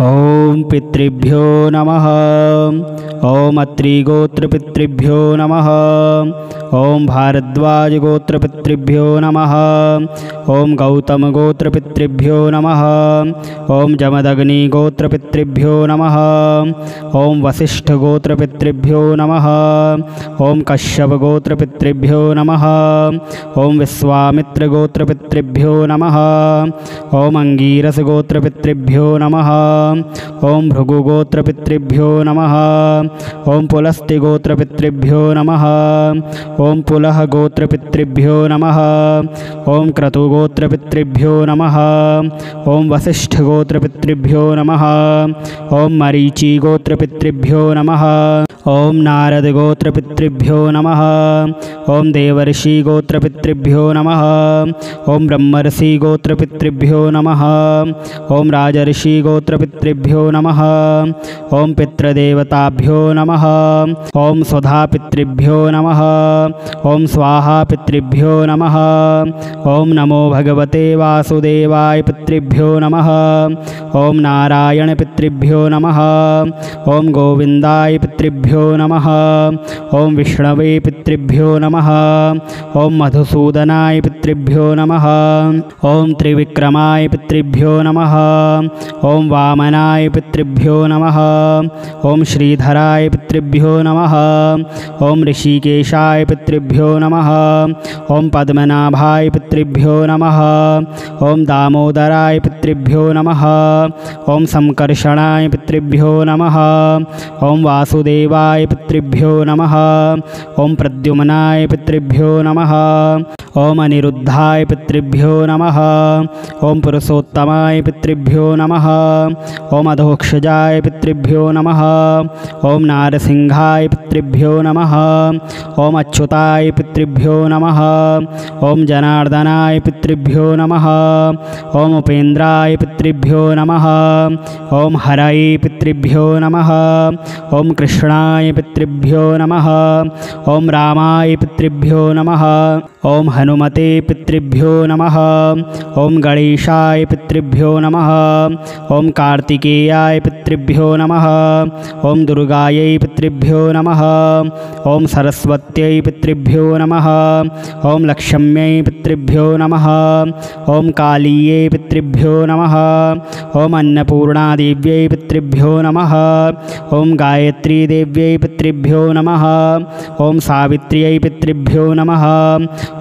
ॐ पितृभ्यो नमः। ॐ अत्रिगोत्रपितृभ्यो नमः। ॐ भारद्वाजगोत्रपितृभ्यो नमः। ॐ गौतमगोत्रपितृभ्यो नमः। ॐ जमदग्निगोत्रपितृभ्यो नमः। ॐ वसिष्ठगोत्रपितृभ्यो नमः। ॐ कश्यपगोत्रपितृभ्यो नमः। ॐ विश्वामित्रगोत्रपितृभ्यो नमः। ॐ अंगीरसगोत्रपितृभ्यो नमः। ॐ भृगुगोत्रपितृभ्यो नमः। ॐ पुलस्त्यगोत्रपितृभ्यो नमः। ॐ पुलहगोत्रपितृभ्यो नमः। ॐ क्रतुगोत्रपितृभ्यो नमः। ॐ वसिष्ठगोत्रपितृभ्यो नमः। ॐ मरीचिगोत्रपितृभ्यो नमः। ॐ नारदगोत्रपितृभ्यो नमः। ॐ देवर्षिगोत्रपितृभ्यो नमः। ॐ ब्रह्मर्षिगोत्रपितृभ्यो नमः। ॐ राजर्षिगोत्रपितृभ्यो नमः। ॐ पितृदेवताभ्यो नमः। ॐ स्वधापितृभ्यो नमः। ॐ स्वाहापितृभ्यो नमः। ॐ नमो भगवते वासुदेवाय पितृभ्यो नमः। ॐ नारायणपितृभ्यो नमः। ॐ गोविन्दाय पितृभ्यो नमः। ॐ विष्णवे पितृभ्यो नमः। ॐ मधुसूदनाय पितृभ्यो नमः। ॐ त्रिविक्रमाय पितृभ्यो नमः। ॐ वामनाय पितृभ्यो नमः। ॐ श्रीधराय पितृभ्यो नमः। ॐ ऋषिकेशाय पितृभ्यो नमः। ॐ पद्मनाभाय पितृभ्यो नमः। ॐ दामोदराय पितृभ्यो नमः। ॐ संकर्षणाय पितृभ्यो नमः। ॐ वासुदेवाय पितृभ्यो नमः। ॐ प्रद्युम्नाय पितृभ्यो नमः। ॐ अनिरुद्धाय पितृभ्यो नमः। ॐ पुरुषोत्तमाय पितृभ्यो नमः। ॐ अधोक्षजाय पितृभ्यो नमः। ॐ नारसिंहाय पितृभ्यो नमः। ॐ अच्युताय पितृभ्यो नमः। ॐ जनार्दनाय पितृभ्यो नमः। ॐ उपेन्द्राय पितृभ्यो नमः। ॐ हरये पितृभ्यो नमः। ॐ कृष्णाय पितृभ्यो नमः। ॐ रामाय पितृभ्यो नमः। ॐ हनुमते पितृभ्यो नमः। ॐ गणेशाय पितृभ्यो नमः। ॐ कार्तिकेयाय पितृभ्यो नमः। ॐ दुर्गायै पितृभ्यो नमः। ॐ सरस्वत्यै पितृभ्यो नमः। ॐ लक्ष्म्यै पितृभ्यो नमः। ॐ कालीयै पितृभ्यो नमः। ॐ अन्नपूर्णादेव्यै पितृभ्यो नमः। ॐ गायत्री देव्यै पितृभ्यो नमः। ॐ सावित्र्यै पितृभ्यो नमः।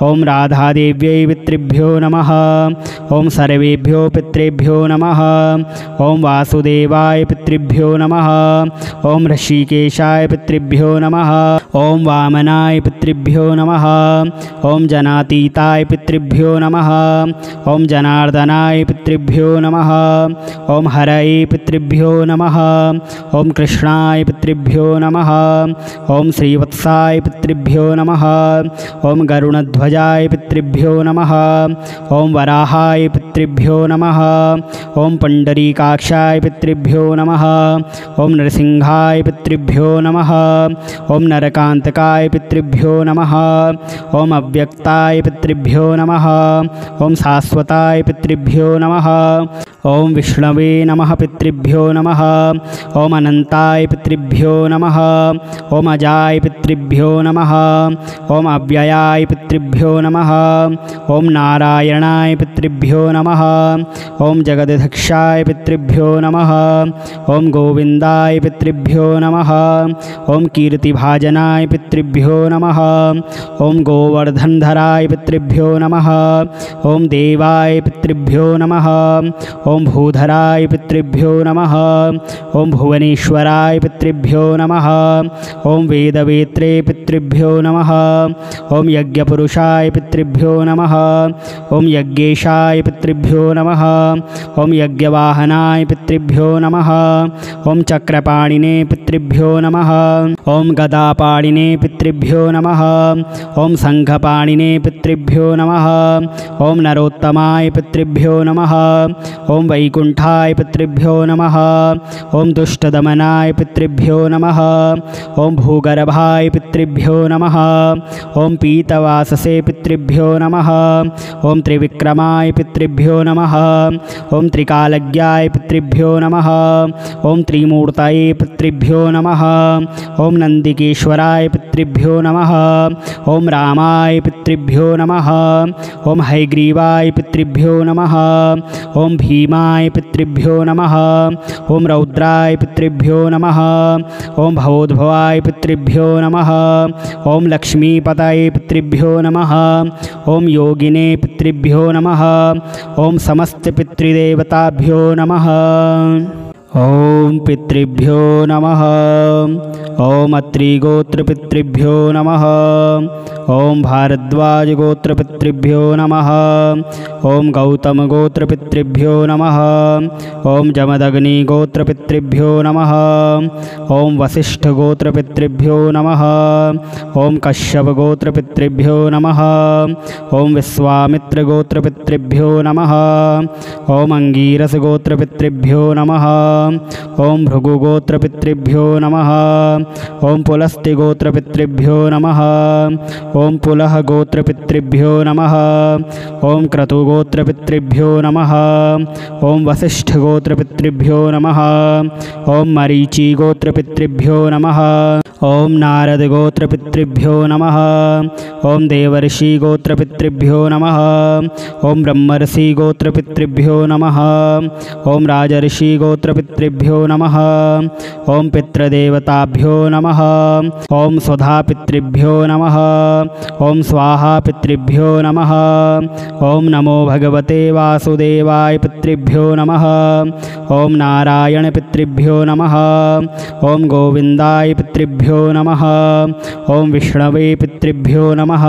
ॐ राधादेव्यै पितृभ्यो नमः। ॐ सर्वेभ्यो पितृभ्यो नमः। ॐ वासुदेवाय पितृभ्यो नमः। ॐ ऋषिकेशाय पितृभ्यो नमः। ॐ वामनाय पितृभ्यो नमः। ॐ जनातीताय पितृभ्यो नमः। ॐ जनार्दनाय पितृभ्यो नमः। ॐ हरये पितृभ्यो नमः। ॐ कृष्णाय पितृभ्यो नमः। ॐ श्रीवत्साय पितृभ्यो नमः। ॐ गरुणध्वजाय पितृभ्यो नमः। ॐ वराहाय पितृभ्यो नमः। ॐ पुण्डरीकाक्षाय पितृभ्यो नमः। ॐ नरसिंहाय पितृभ्यो नमः। ॐ नरकान्तकाय पितृभ्यो नमः। ॐ अव्यक्ताय पितृभ्यो नमः। ॐ शाश्वताय पितृभ्यो नमः। ॐ विष्णवे नमः पितृभ्यो नमः। ॐ अनन्ताय पितृभ्यो नमः। ॐ अजाय पितृभ्यो नमः। ॐ अव्ययाय पितृभ्यो नमः। ॐ नारायणाय पितृभ्यो नमः। ॐ जगदध्यक्षाय पितृभ्यो नमः। ॐ गोविन्दाय पितृभ्यो नमः। ॐ कीर्तिभाजनाय पितृभ्यो नमः। ॐ गोवर्धनधराय पितृभ्यो नमः। ॐ देवाय पितृभ्यो नमः। ॐ भूधराय पितृभ्यो नमः। ॐ भुवनेश्वराय पितृभ्यो नमः। ॐ वेदवेत्रे पितृभ्यो नमः। ॐ यज्ञपुरुषाय पितृभ्यो नमः। ॐ यज्ञेशाय पितृभ्यो नमः। ॐ यज्ञवाहनाय पितृभ्यो नमः। ॐ चक्रपाणिने पितृभ्यो नमः। ॐ गदापाणिने पितृभ्यो नमः। ॐ शङ्खपाणिने पितृभ्यो नमः। ॐ नरोत्तमाय पितृभ्यो नमः। ॐ वैकुण्ठाय पितृभ्यो नमः। ॐ दुष्टदमनाय पितृभ्यो नमः। ओम भूगर्भाय पितृभ्यो नमः। ओम पीतवाससे पितृभ्यो नमः। ओम त्रिविक्रमाय पितृभ्यो नमः। ओम त्रिकालज्ञाय पितृभ्यो नमः। ओम त्रिमूर्तये पितृभ्यो नमः। ओम नंदिकेश्वराय पितृभ्यो नमः। ओम रामाय पितृभ्यो नमः। ओम हयग्रीवाय पितृभ्यो नमः। ओम भीमाय पितृभ्यो नमः। ओम रौद्राय पितृभ्यो नमः। ओम भवोद्भवाय पितृभ्यो नमः। ओम लक्ष्मीपतये पितृभ्यो नमः। ओम योगिने पितृभ्यो नमः। ओम समस्त पितृदेवताभ्यो नमः। ओम पितृभ्यो नमः। ओम अत्रिगोत्रपितृभ्यो नमः। ओम भारद्वाजगोत्रपितृभ्यो नमः। ओम गौतमगोत्रपितृभ्यो नमः। ओम जमदग्निगोत्रपितृभ्यो नमः। ओम वसिष्ठगोत्रपितृभ्यो नमः। ओम कश्यपगोत्रपितृभ्यो नमः। ओम विश्वामित्रगोत्रपितृभ्यो नमः। ओम अंगीरसगोत्रपितृभ्यो नमः। ओम भृगुगोत्रपितृभ्यो नमः। ओम पुलस्त्यगोत्रपितृभ्यो नमः। ओम पुलह गोत्रपितृभ्यो नमः। ओम क्रतुगोत्रपितृभ्यो नमः। ओम वसिष्ठगोत्रपितृभ्यो नमः। ओम मरीचिगोत्रपितृभ्यो नमः। ओम नारदगोत्रपितृभ्यो नमः। ओम देवर्षिगोत्रपितृभ्यो नमः। ओम ब्रह्मर्षिगोत्रपितृभ्यो नमः। ओम राजर्षिगोत्रपितृभ्यो नमः। ओम पितृदेवताभ्यो नमः। ओम स्वधापितृभ्यो नमः। ओम स्वाहापितृभ्यो नमः। ओम नमो भगवते वासुदेवाय पितृभ्यो नमः। ओम नारायणपितृभ्यो नमः। ओम गोविन्दाय पितृभ्यो नमः। ओम विष्णवे पितृभ्यो नमः।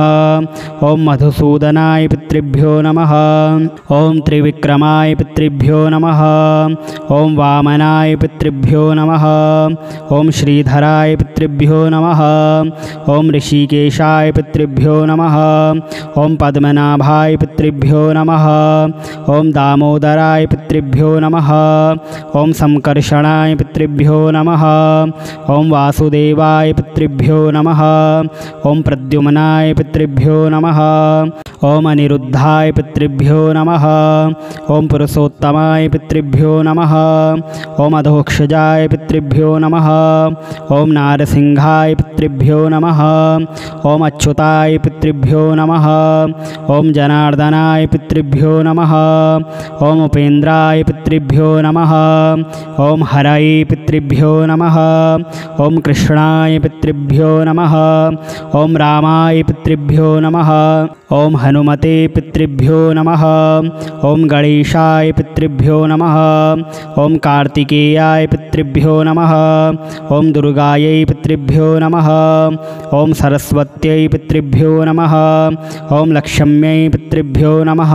ओम मधुसूदनाय पितृभ्यो नमः। ओम त्रिविक्रमाय पितृभ्यो नमः। ओम वामनाय पितृभ्यो नमः। ओम श्रीधराय पितृभ्यो नमः। ओम ऋषिकेशाय पितृभ्यो नमः। ओम पद्मनाभाय पितृभ्यो नमः। ओम दामोदराय पितृभ्यो नमः। ओम संकर्षणाय पितृभ्यो नमः। ओम वासुदेवाय पितृभ्यो नमः। ओम प्रद्युम्नाय पितृभ्यो नमः। ओम अनिरुद्धाय पितृभ्यो नमः। ओम पुरुषोत्तमाय पितृभ्यो नमः। ओम अधोक्षजाय पितृभ्यो नमः। ओम नारसिंहाय पितृभ्यो नमः। ओम अच्युताय पितृभ्यो नमः। ओम जनार्दनाय पितृभ्यो नमः। ओम उपेन्द्राय पितृभ्यो नमः। ओम हरये पितृभ्यो नमः। ओम कृष्णाय पितृभ्यो नमः। ओम रामाय पितृभ्यो नमः। ओम हनुमते पितृभ्यो नमः। ओम गणेशाय पितृभ्यो नमः। ओम कार्तिकेयाय पितृभ्यो नमः। ओम दुर्गायै पितृभ्यो नमः। ओम सरस्वत्यै पितृभ्यो नमः। ओम लक्ष्म्यै पितृभ्यो नमः।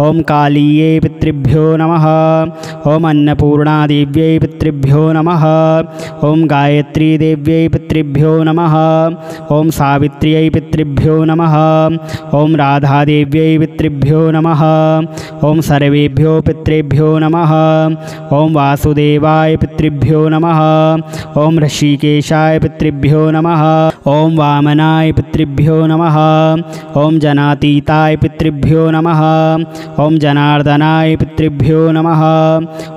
ओम कालीयै पितृभ्यो नमः। ओम अन्नपूर्णादेव्यै पितृभ्यो नमः। ओम गायत्री देव्यै पितृभ्यो नमः। ओम सावित्र्यै पितृभ्यो नमः। ओम राधादेव्यै पितृभ्यो नमः। ओम सर्वेभ्यो पितृभ्यो नमः। ओम वासुदेवाय पितृभ्यो नमः। ओम ऋषिकेशाय पितृभ्यो नमः। ओम वामनाय पितृभ्यो नमः। ओम जनातीताय पितृभ्यो नमः। ओम जनार्दनाय पितृभ्यो नमः।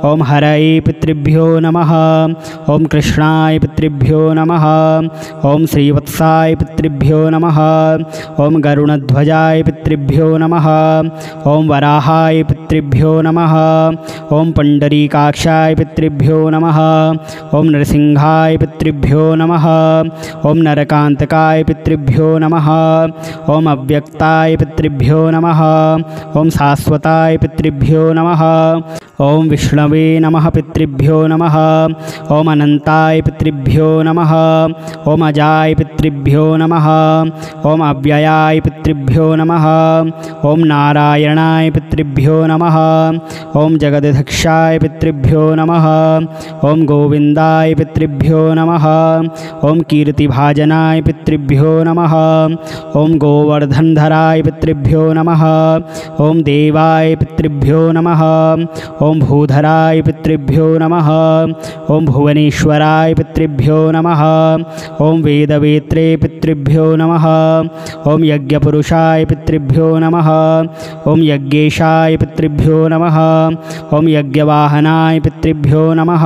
ओम हरये पितृभ्यो नमः। ओम कृष्णाय पितृभ्यो नमः। ओम श्रीवत्साय पितृभ्यो नमः। ओम गरुणध्वजाय पितृभ्यो नमः। ओम वराहाय पितृभ्यो नमः। ओम पुंडरीकाक्षाय पितृभ्यो नमः। ओम नरसिंहाय पितृभ्यो नमः। ओम नरकांतकाय पितृभ्यो नमः। ओम अव्यक्ताय पितृभ्यो नमः। ओम शाश्वताय पितृभ्यो नमः। ओम विष्णवे नमः पितृभ्यो नमः। ओम अनंताय पितृभ्यो नमः। ॐ अजाय पितृभ्यो नमः ॐ अव्ययाय पितृभ्यो नमः ॐ नारायणाय पितृभ्यो नमः ॐ जगदध्यक्षाय पितृभ्यो नमः ॐ गोविन्दाय पितृभ्यो नमः ॐ कीर्तिभाजनाय पितृभ्यो नमः ॐ गोवर्धनधराय पितृभ्यो नमः ॐ देवाय पितृभ्यो नमः ॐ भूधराय पितृभ्यो नमः ॐ भुवनेश्वराय पितृभ्यो नमः ॐ वेदवेत्रे पितृभ्यो नमः ॐ यज्ञपुरुषाय पितृभ्यो नमः ॐ यज्ञेशाय पितृभ्यो नमः ॐ यज्ञवाहनाय पितृभ्यो नमः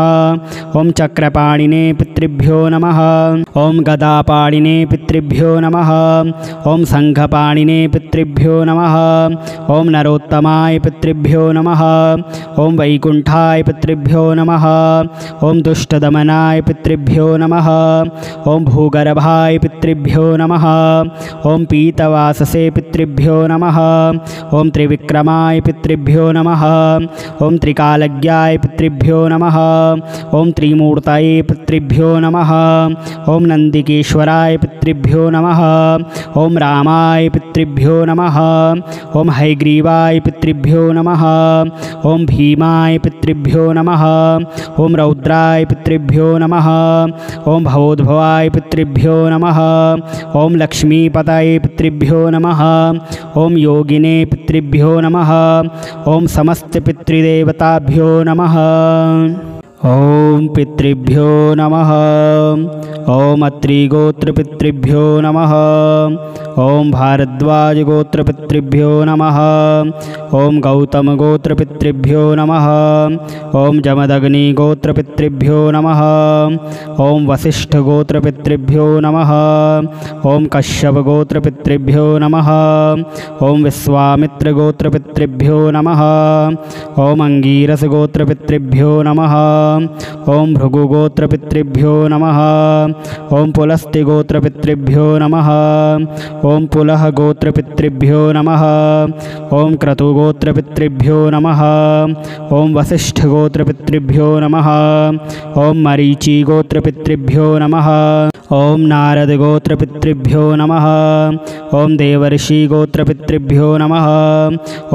ॐ चक्रपाणिने पितृभ्यो नमः ॐ गदापाणिने पितृभ्यो नमः ॐ शङ्खपाणिने पितृभ्यो नमः ॐ नरोत्तमाय पितृभ्यो नमः ॐ वैकुण्ठाय पितृभ्यो नमः ॐ दुष्टदमनाय पितृभ्यो नमः ॐ भूगर्भाय पितृभ्यो नमः ॐ पीतवाससे पितृभ्यो नमः ॐ त्रिविक्रमाय पितृभ्यो नमः ॐ त्रिकालज्ञाय पितृभ्यो नमः ॐ त्रिमूर्तये पितृभ्यो नमः ॐ नन्दिकेश्वराय पितृभ्यो नमः ॐ रामाय पितृभ्यो नमः ॐ हयग्रीवाय पितृभ्यो नमः ॐ भीमाय पितृभ्यो नमः ॐ रौद्राय पितृभ्यो नमः ॐ भवोद्भवाय पितृभ्यो नमः ॐ लक्ष्मीपतये पितृभ्यो नमः ॐ योगिने पितृभ्यो नमः ॐ समस्तपितृदेवताभ्यो नमः ॐ पितृभ्यो नमः ॐ अत्रिगोत्रपितृभ्यो नमः ॐ भारद्वाजगोत्रपितृभ्यो नमः ॐ गौतमगोत्रपितृभ्यो नमः ॐ जमदग्निगोत्रपितृभ्यो नमः ॐ वसिष्ठगोत्रपितृभ्यो नमः ॐ कश्यपगोत्रपितृभ्यो नमः ॐ विश्वामित्रगोत्रपितृभ्यो नमः ॐ अंगीरसगोत्रपितृभ्यो नमः ॐ भृगुगोत्रपितृभ्यो नमः ॐ पुलस्त्यगोत्रपितृभ्यो नमः ॐ पुलह गोत्रपितृभ्यो नमः ॐ क्रतुगोत्रपितृभ्यो नमः ॐ वसिष्ठगोत्रपितृभ्यो नमः ॐ मरीचिगोत्रपितृभ्यो नमः ॐ नारदगोत्रपितृभ्यो नमः ॐ देवर्षिगोत्रपितृभ्यो नमः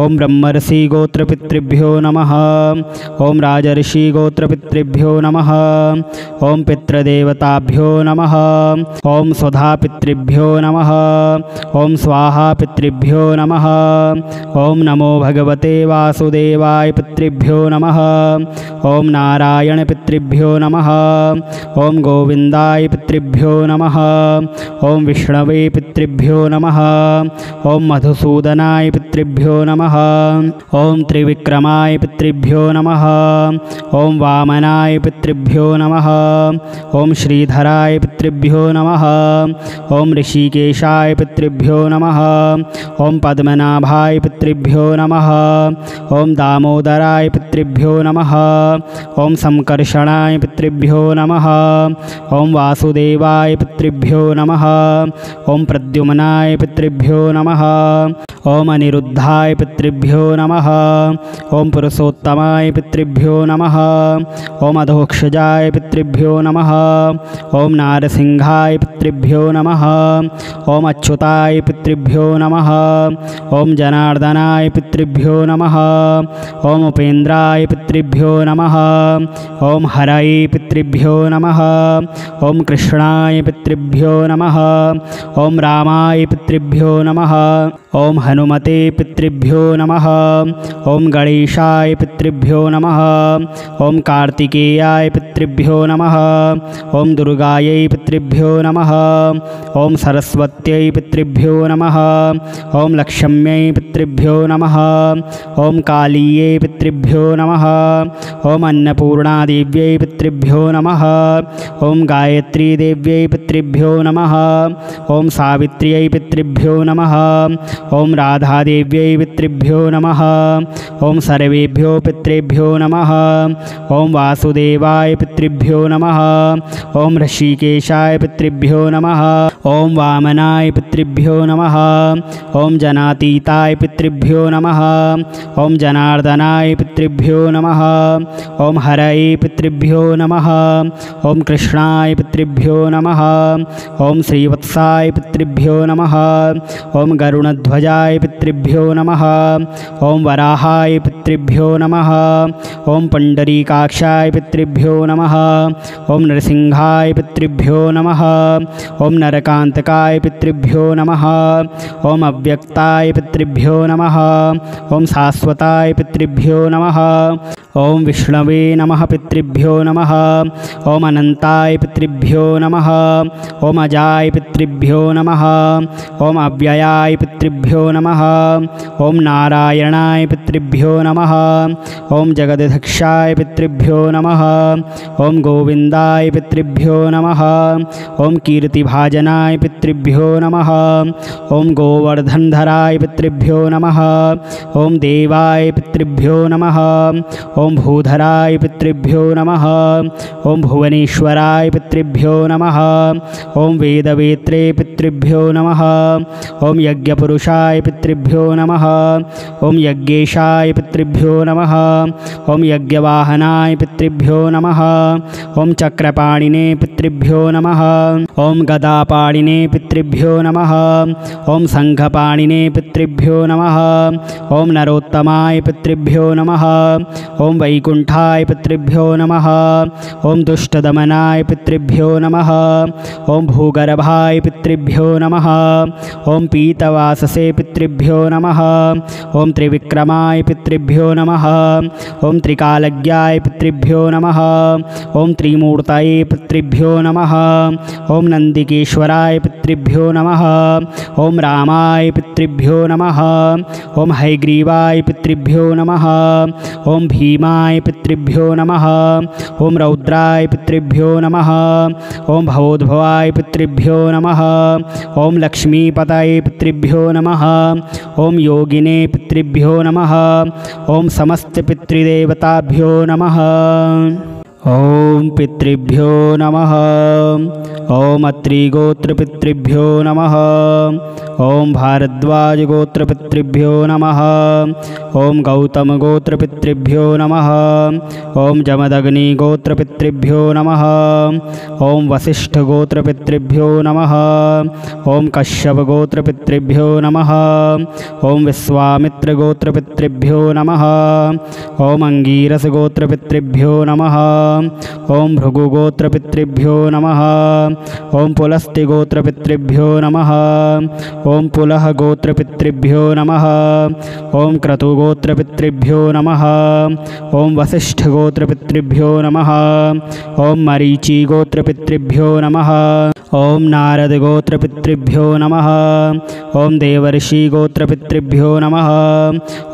ॐ ब्रह्मर्षिगोत्रपितृभ्यो नमः ॐ राजर्षिगोत्रपितृभ्यो नमः ॐ पितृदेवताभ्यो नमः ॐ स्वधापितृभ्यो नमः ॐ स्वाहापितृभ्यो नमः ॐ नमो भगवते वासुदेवाय पितृभ्यो नमः ॐ नारायणपितृभ्यो नमः ॐ गोविन्दाय पितृभ्यो नमः ॐ विष्णवे पितृभ्यो नमः ॐ मधुसूदनाय पितृभ्यो नमः ॐ त्रिविक्रमाय पितृभ्यो नमः ॐ वामनाय पितृभ्यो नमः ॐ श्रीधराय पितृभ्यो नमः ॐ ऋषिकेशाय पितृभ्यो नमः ॐ पद्मनाभाय पितृभ्यो नमः ॐ दामोदराय पितृभ्यो नमः ॐ संकर्षणाय पितृभ्यो नमः ॐ वासुदेवाय पितृभ्यो नमः ॐ प्रद्युम्नाय पितृभ्यो नमः ॐ अनिरुद्धाय पितृभ्यो नमः ॐ पुरुषोत्तमाय पितृभ्यो नमः ॐ अधोक्षजाय पितृभ्यो नमः ॐ नारसिंहाय पितृभ्यो नमः ॐ अच्युताय पितृभ्यो नमः ॐ जनार्दनाय पितृभ्यो नमः ॐ उपेन्द्राय पितृभ्यो नमः ॐ हरये पितृभ्यो नमः ॐ कृष्णाय पितृभ्यो नमः ॐ रामाय पितृभ्यो नमः ॐ हनुमते पितृभ्यो नमः ॐ गणेशाय पितृभ्यो नमः ॐ कार्तिकेयाय पितृभ्यो नमः ॐ दुर्गायै पितृभ्यो नमः ॐ सरस्वत्यै पितृभ्यो नमः ॐ लक्ष्म्यै पितृभ्यो नमः ॐ कालीयै पितृभ्यो नमः ॐ अन्नपूर्णादेव्यै पितृभ्यो नमः ॐ गायत्रीदेव्यै पितृभ्यो नमः ॐ सावित्र्यै पितृभ्यो नमः ॐ राधादेव्यै पितृभ्यो नमः ॐ सर्वेभ्यो पितृभ्यो नमः ॐ वासुदेवाय पितृभ्यो नमः ॐ ऋषिकेशाय पितृभ्यो नमः ॐ वामनाय पितृभ्यो नमः ॐ जनातीताय पितृभ्यो नमः ॐ जनार्दनाय पितृभ्यो नमः। ओम हरये पितृभ्यो नमः। ओम कृष्णाय पितृभ्यो नमः। ओम श्रीवत्साय पितृभ्यो नमः। ओम गरुणध्वजाय पितृभ्यो नमः। ओम वराहाय पितृभ्यो नमः। ओम पुंडरीकाक्षाय पितृभ्यो नमः। ओम नरसिंहाय पितृभ्यो नमः। ओम नरकांतकाय पितृभ्यो नमः। ओम अव्यक्ताय पितृभ्यो नमः। ओम शाश्वताय पितृभ्यो नमः। ओम विष्णवे नमः पितृभ्यो नमः। ओम अनंताय पितृभ्यो नमः। ओम अजाय पितृभ्यो नमः। ओम अव्ययाय पितृभ्यो नमः। ओम नारायणाय पितृभ्यो नमः। ओम जगदध्यक्षाय पितृभ्यो नमः। ओम गोविंदाय पितृभ्यो नमः। ओम कीर्तिभाजनाय पितृभ्यो नमः। ओम गोवर्धनधराय पितृभ्यो नमः। ओम देवाय पितृभ्यो नमः। ओम भूधराय पितृभ्यो नमः। ओम भुवनेश्वराय पितृभ्यो नमः। ओम वेदवेत्रे पितृभ्यो नमः। ओम यज्ञपुरुषाय पितृभ्यो नमः। ओम यज्ञेशाय पितृभ्यो नमः। ओम यज्ञवाहनाय पितृभ्यो नमः। ओम चक्रपाणिने पितृभ्यो नमः। ओम गदापाणिने पितृभ्यो नमः। ओम शंखपाणिने पितृभ्यो नमः। ओम नरोत्तमाय पितृभ्यो नमः। ओम वैकुंठाय पितृभ्यो नमः। ओम दुष्टदमनाय पितृभ्यो नमः। ओम भूगर्भाय पितृभ्यो नमः। ओम पीतवाससे पितृभ्यो नमः। ओम त्रिविक्रमाय पितृभ्यो नमः। ओम त्रिकालज्ञाय पितृभ्यो नमः। ओम त्रिमूर्तये पितृभ्यो नमः। ओम नंदिकेश्वराय पितृभ्यो नमः। ओम रामाय पितृभ्यो नमः। ओम हयग्रीवाय पितृभ्यो नमः। ओम भीमाय पितृभ्यो नमः। ओम रौद्राय पितृभ्यो नमः। ओम भवोद्भवाय पितृभ्यो नमः। ओम लक्ष्मीपतये पितृभ्यो नमः। ओम योगिने पितृभ्यो नमः। ओम समस्त पितृदेवताभ्यो नमः। ओम पितृभ्यो नमः। ओम अत्रिगोत्रपितृभ्यो नमः। ओम भारद्वाजगोत्रपितृभ्यो नमः। ओम गौतमगोत्रपितृभ्यो नमः। ओम जमदग्निगोत्रपितृभ्यो नमः। ओम वसिष्ठगोत्रपितृभ्यो नमः। ओम कश्यपगोत्रपितृभ्यो नमः। ओम विश्वामित्रगोत्रपितृभ्यो नमः। ओम अंगीरसगोत्रपितृभ्यो नमः। ओम भृगुगोत्रपितृभ्यो नमः। ओम पुलस्त्यगोत्रपितृभ्यो नमः। ओम पुलह गोत्रपितृभ्यो नमः। ओम क्रतुगोत्रपितृभ्यो नमः। ओम वसिष्ठगोत्रपितृभ्यो नमः। ओम मरीचिगोत्रपितृभ्यो नमः। ओम नारदगोत्रपितृभ्यो नमः। ओम देवर्षिगोत्रपितृभ्यो नमः।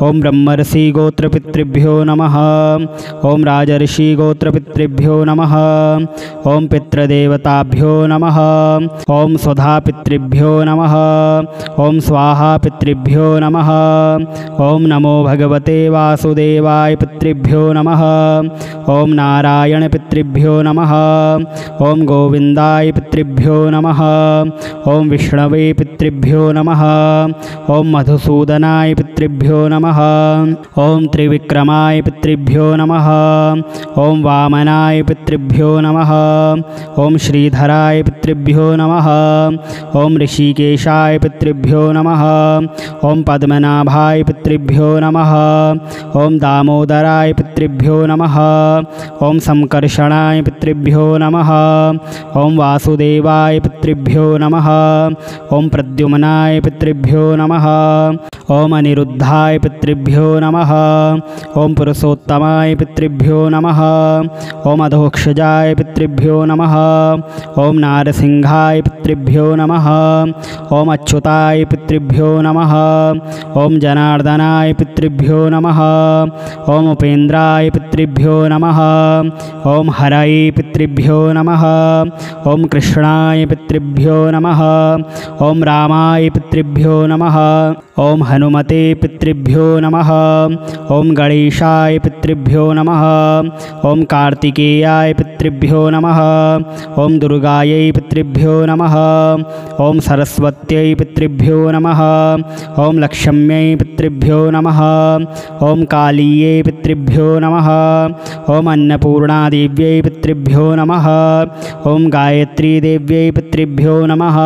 ओम ब्रह्मर्षिगोत्रपितृभ्यो नमः। ओम राजर्षिगोत्रपितृभ्यो नमः। ओम पितृदेवताभ्यो नमः। ओम स्वधापितृभ्यो नमः। ओम स्वाहापितृभ्यो नमः। ओम नमो भगवते वासुदेवाय पितृभ्यो नमः। ओम नारायणपितृभ्यो नमः। ओम गोविंदाय पितृभ्यो नमः। ओम विष्णवे पितृभ्यो नमः। ओम मधुसूदनाय पितृभ्यो नमः। ओम त्रिविक्रमाय पितृभ्यो नमः। ओम वामनाय पितृभ्यो नमः। ओम श्रीधराय पितृभ्यो नमः। ओम ऋषिकेशाय पितृभ्यो नमः। ओम पद्मनाभाय पितृभ्यो नमः। ओम दामोदराय पितृभ्यो नमः। ओम संकर्षणाय पितृभ्यो नमः। ओम वासुदेवाय पितृभ्यो नमः। ओम प्रद्युम्नाय पितृभ्यो नमः। ओम अनिरुद्धाय पितृभ्यो नमः। ओम पुरुषोत्तमाय पितृभ्यो नमः। ओम अधोक्षजाय पितृभ्यो नमः। ओम नारसिंहाय पितृभ्यो नमः। ओम अच्युताय पितृभ्यो नमः। ओम जनार्दनाय पितृभ्यो नमः। ओम उपेन्द्राय पितृभ्यो नमः। ओम हरये पितृभ्यो पितृभ्यो नमः। ॐ कृष्णाय पितृभ्यो नमः। ॐ रामाय पितृभ्यो नमः। ॐ हनुमते पितृभ्यो नमः। ॐ गणेशाय पितृभ्यो नमः। ॐ कार्तिकेयाय पितृभ्यो नमः। ॐ दुर्गायै पितृभ्यो नमः। ॐ सरस्वत्यै पितृभ्यो नमः। ॐ लक्ष्म्यै पितृभ्यो नमः। ॐ कालीयै पितृभ्यो नमः। ॐ अन्नपूर्णादेव्यै पितृभ्यो नमः। ॐ गायत्रीदेव्यै पितृभ्यो नमः।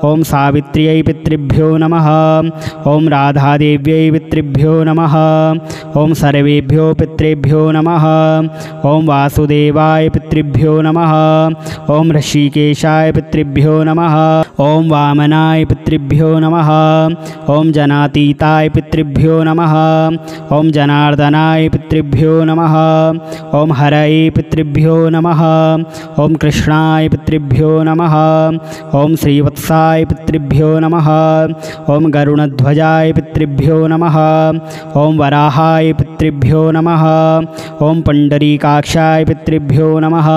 ॐ सावित्र्यै पितृभ्यो नमः। ॐ राधादेव्यै पितृभ्यो नमः। ॐ सर्वेभ्यो पितृभ्यो नमः। ॐ वासुदेवाय पितृभ्यो नमः। ॐ ऋषिकेशाय पितृभ्यो नमः। ॐ वामनाय पितृभ्यो नमः। ॐ जनातीताय पितृभ्यो नमः। ॐ जनार्दनाय पितृभ्यो नमः। ॐ हरये पितृभ्यो नमः। ॐ कृष्णाय पितृभ्यो नमः। ॐ श्रीवत्साय पितृभ्यो नमः। ॐ गरुणध्वजाय पितृभ्यो नमः। ॐ वराहाय पितृभ्यो नमः। ॐ पुण्डरीकाक्षाय पितृभ्यो नमः।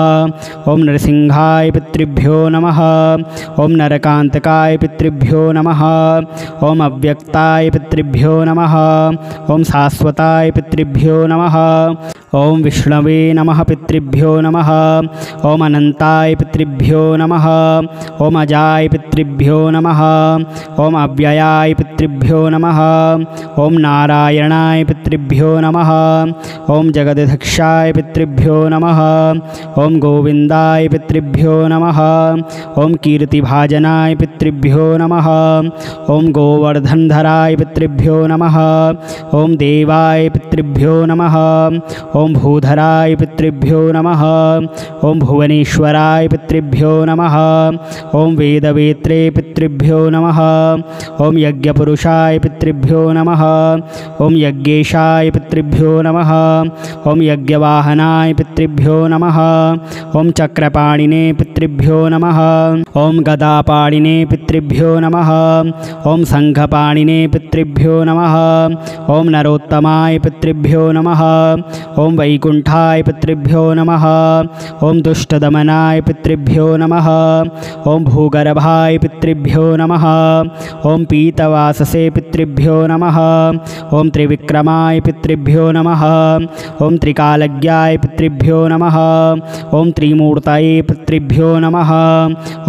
ॐ नरसिंहाय पितृभ्यो नमः। ॐ नरकान्तकाय पितृभ्यो नमः। ॐ अव्यक्ताय पितृभ्यो नमः। ॐ शाश्वताय पितृभ्यो नमः। ॐ विष्णवे नमः पितृभ्यो नमः। ॐ अनन्ताय पितृभ्यो नमः। ॐ अजाय पितृभ्यो नमः। ॐ अव्ययाय पितृभ्यो नमः। ॐ नारायणाय पितृभ्यो नमः। ॐ जगदध्यक्षाय पितृभ्यो नमः। ॐ गोविन्दाय पितृभ्यो नमः। ॐ कीर्तिभाजनाय पितृभ्यो नमः। ॐ गोवर्धनधराय पितृभ्यो नमः। ॐ देवाय पितृभ्यो नमः। ॐ भूधराय पितृभ्यो नमः। ॐ भुवनेश्वराय पितृभ्यो नमः। ॐ वेदवेत्रे पितृभ्यो नमः। ॐ यज्ञपुरुषाय पितृभ्यो नमः। ॐ यज्ञेशाय पितृभ्यो नमः। ॐ यज्ञवाहनाय पितृभ्यो नमः। ॐ चक्रपाणिने पितृभ्यो नमः। ॐ गदापाणिने पितृभ्यो नमः। ॐ शङ्खपाणिने पितृभ्यो नमः। ॐ नरोत्तमाय पितृभ्यो नमः। ॐ वैकुण्ठाय पितृभ्यो नमः। ॐ दुष्टदमनाय पितृभ्यो नमः। ॐ भूगर्भाय पितृभ्यो नमः। ॐ पीतवाससे पितृभ्यो नमः। ॐ त्रिविक्रमाय पितृभ्यो नमः। ॐ त्रिकालज्ञाय पितृभ्यो नमः। ॐ त्रिमूर्तये पितृभ्यो नमः।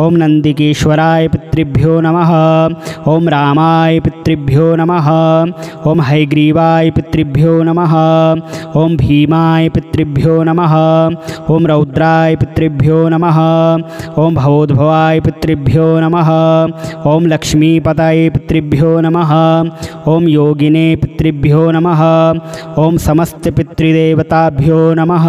ॐ नन्दिकेश्वराय पितृभ्यो नमः। ॐ रामाय पितृभ्यो नमः। ॐ हयग्रीवाय पितृभ्यो नमः। ॐ भीमाय पितृभ्यो नमः। ॐ रौद्राय पितृभ्यो नमः। ॐ भवोद्भवाय पितृभ्यो नमः। ॐ लक्ष्मीपतये पितृभ्यो नमः। ॐ योगिने पितृभ्यो नमः। ॐ समस्तपितृदेवताभ्यो नमः।